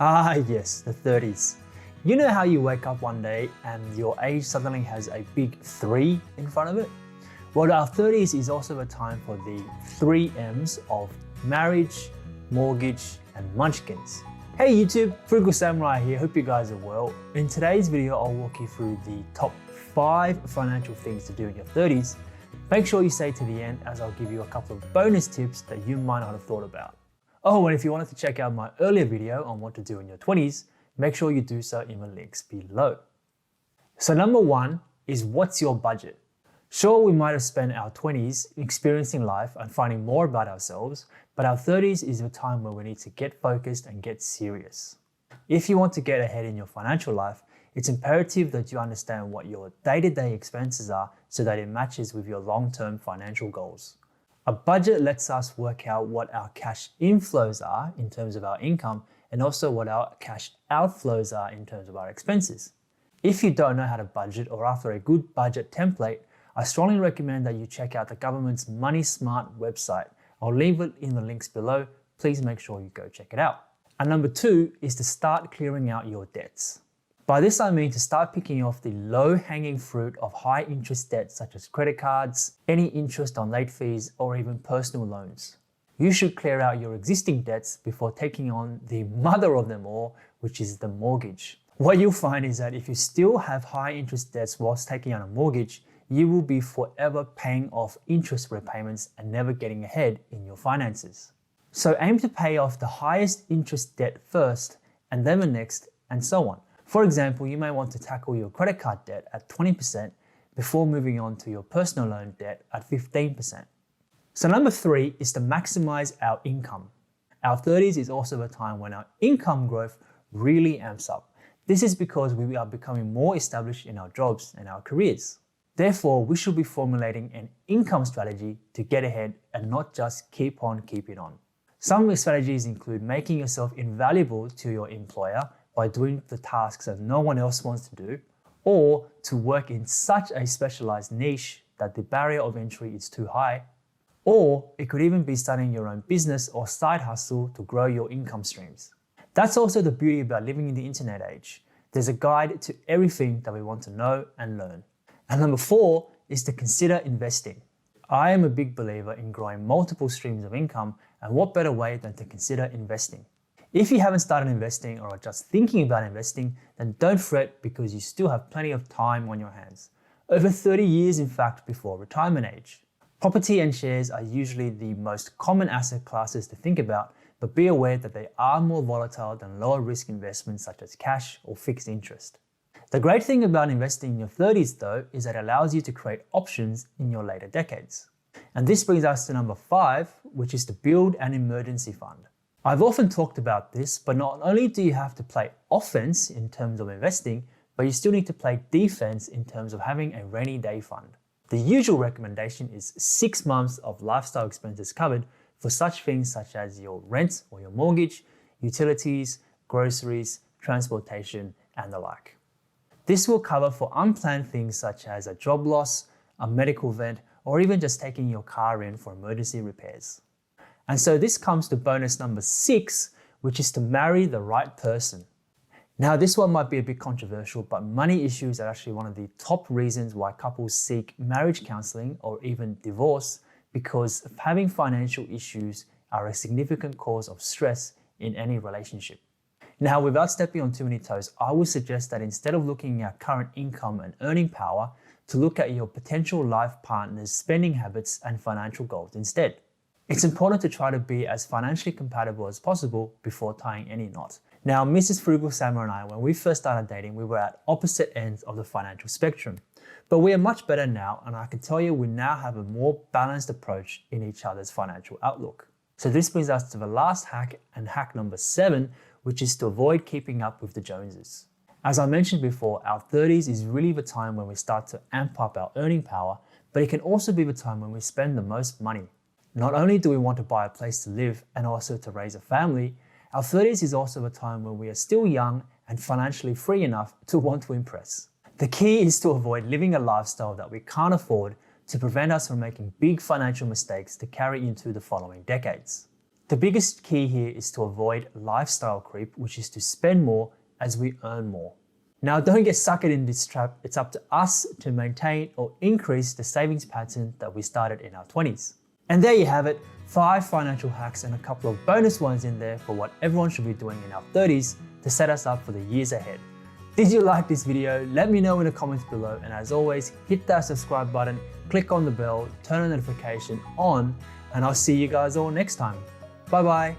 Yes, the 30s. You know how you wake up one day and your age suddenly has a big 3 in front of it? Well, our 30s is also a time for the 3 M's of marriage, mortgage, and munchkins. Hey YouTube, Frugal Samurai here, hope you guys are well. In today's video, I'll walk you through the top 5 financial things to do in your 30s. Make sure you stay to the end as I'll give you a couple of bonus tips that you might not have thought about. Oh, and if you wanted to check out my earlier video on what to do in your 20s, make sure you do so in the links below. So number 1 is, what's your budget? Sure, we might have spent our 20s experiencing life and finding more about ourselves, but our 30s is the time where we need to get focused and get serious. If you want to get ahead in your financial life, it's imperative that you understand what your day-to-day expenses are so that it matches with your long-term financial goals. A budget lets us work out what our cash inflows are in terms of our income and also what our cash outflows are in terms of our expenses. If you don't know how to budget or after a good budget template, I strongly recommend that you check out the government's Money Smart website. I'll leave it in the links below. Please make sure you go check it out. And number 2 is to start clearing out your debts. By this I mean to start picking off the low-hanging fruit of high-interest debts such as credit cards, any interest on late fees, or even personal loans. You should clear out your existing debts before taking on the mother of them all, which is the mortgage. What you'll find is that if you still have high-interest debts whilst taking out a mortgage, you will be forever paying off interest repayments and never getting ahead in your finances. So aim to pay off the highest interest debt first, and then the next, and so on. For example, you may want to tackle your credit card debt at 20% before moving on to your personal loan debt at 15%. So number 3 is to maximize our income. Our 30s is also a time when our income growth really amps up. This is because we are becoming more established in our jobs and our careers. Therefore, we should be formulating an income strategy to get ahead and not just keep on keeping on. Some strategies include making yourself invaluable to your employer by doing the tasks that no one else wants to do, or to work in such a specialized niche that the barrier of entry is too high, or it could even be starting your own business or side hustle to grow your income streams. That's also the beauty about living in the internet age. There's a guide to everything that we want to know and learn. And number 4 is to consider investing. I am a big believer in growing multiple streams of income, and what better way than to consider investing? If you haven't started investing or are just thinking about investing, then don't fret because you still have plenty of time on your hands. Over 30 years, in fact, before retirement age. Property and shares are usually the most common asset classes to think about, but be aware that they are more volatile than lower risk investments such as cash or fixed interest. The great thing about investing in your 30s though is that it allows you to create options in your later decades. And this brings us to number 5, which is to build an emergency fund. I've often talked about this, but not only do you have to play offense in terms of investing, but you still need to play defense in terms of having a rainy day fund. The usual recommendation is 6 months of lifestyle expenses covered for such things such as your rent or your mortgage, utilities, groceries, transportation, and the like. This will cover for unplanned things such as a job loss, a medical event, or even just taking your car in for emergency repairs. And so this comes to bonus number 6, which is to marry the right person. Now this one might be a bit controversial, but money issues are actually one of the top reasons why couples seek marriage counseling or even divorce, because having financial issues are a significant cause of stress in any relationship. Now, without stepping on too many toes, I would suggest that instead of looking at current income and earning power, to look at your potential life partner's spending habits and financial goals instead. It's important to try to be as financially compatible as possible before tying any knot. Now, Mrs. Frugal Samurai and I, when we first started dating, we were at opposite ends of the financial spectrum. But we are much better now, and I can tell you we now have a more balanced approach in each other's financial outlook. So this brings us to the last hack, and hack number 7, which is to avoid keeping up with the Joneses. As I mentioned before, our 30s is really the time when we start to amp up our earning power, but it can also be the time when we spend the most money. Not only do we want to buy a place to live and also to raise a family, our 30s is also a time when we are still young and financially free enough to want to impress. The key is to avoid living a lifestyle that we can't afford to prevent us from making big financial mistakes to carry into the following decades. The biggest key here is to avoid lifestyle creep, which is to spend more as we earn more. Now, don't get suckered in this trap. It's up to us to maintain or increase the savings pattern that we started in our 20s. And there you have it, 5 financial hacks and a couple of bonus ones in there for what everyone should be doing in our 30s to set us up for the years ahead. Did you like this video? Let me know in the comments below, and as always, hit that subscribe button, click on the bell, turn the notification on, and I'll see you guys all next time. Bye bye.